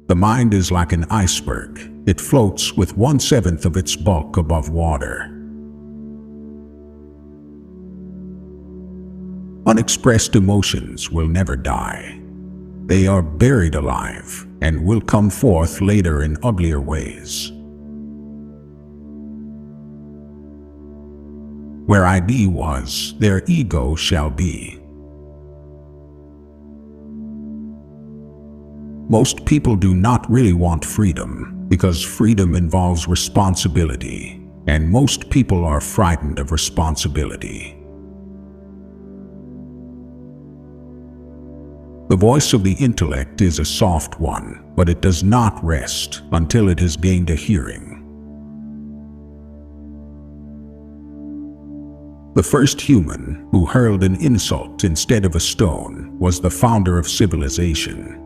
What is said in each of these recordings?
The mind is like an iceberg. It floats with 1/7 of its bulk above water. Unexpressed emotions will never die. They are buried alive and will come forth later in uglier ways. Where ID was, there ego shall be. Most people do not really want freedom because freedom involves responsibility, and most people are frightened of responsibility. The voice of the intellect is a soft one, but it does not rest until it has gained a hearing. The first human who hurled an insult instead of a stone was the founder of civilization.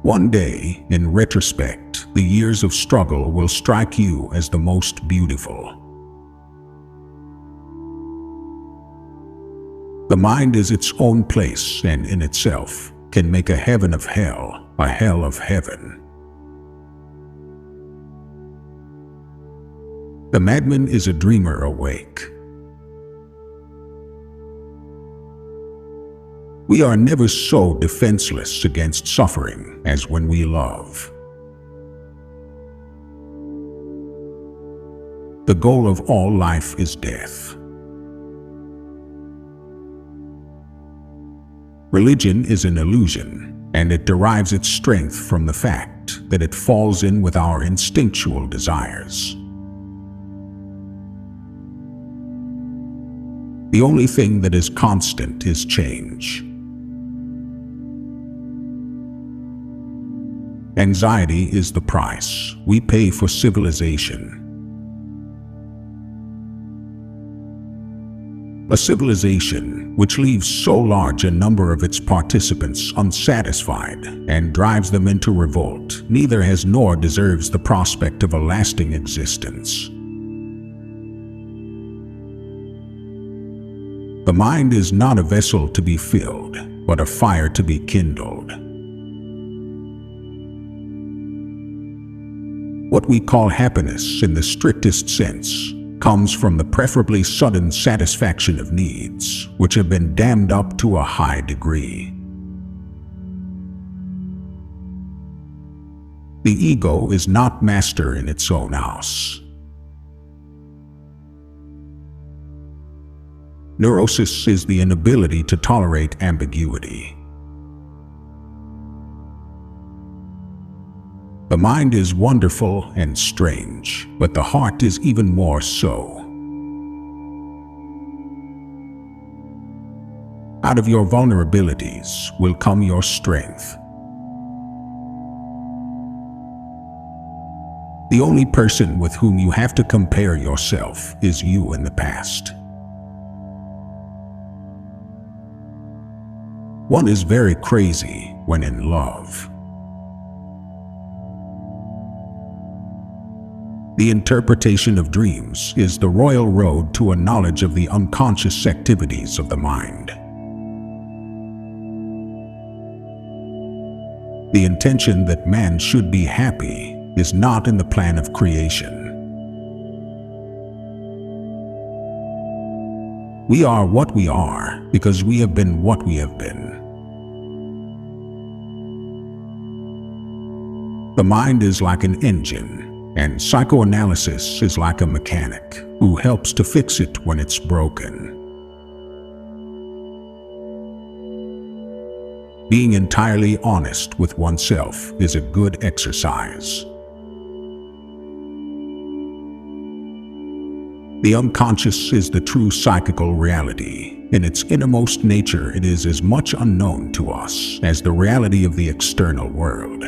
One day, in retrospect, the years of struggle will strike you as the most beautiful. The mind is its own place and in itself can make a heaven of hell, a hell of heaven. The madman is a dreamer awake. We are never so defenseless against suffering as when we love. The goal of all life is death. Religion is an illusion, and it derives its strength from the fact that it falls in with our instinctual desires. The only thing that is constant is change. Anxiety is the price we pay for civilization. A civilization which leaves so large a number of its participants unsatisfied and drives them into revolt neither has nor deserves the prospect of a lasting existence. The mind is not a vessel to be filled, but a fire to be kindled. What we call happiness in the strictest sense comes from the preferably sudden satisfaction of needs, which have been dammed up to a high degree. The ego is not master in its own house. Neurosis is the inability to tolerate ambiguity. The mind is wonderful and strange, but the heart is even more so. Out of your vulnerabilities will come your strength. The only person with whom you have to compare yourself is you in the past. One is very crazy when in love. The interpretation of dreams is the royal road to a knowledge of the unconscious activities of the mind. The intention that man should be happy is not in the plan of creation. We are what we are because we have been what we have been. The mind is like an engine, and psychoanalysis is like a mechanic who helps to fix it when it's broken. Being entirely honest with oneself is a good exercise. The unconscious is the true psychical reality. In its innermost nature, it is as much unknown to us as the reality of the external world.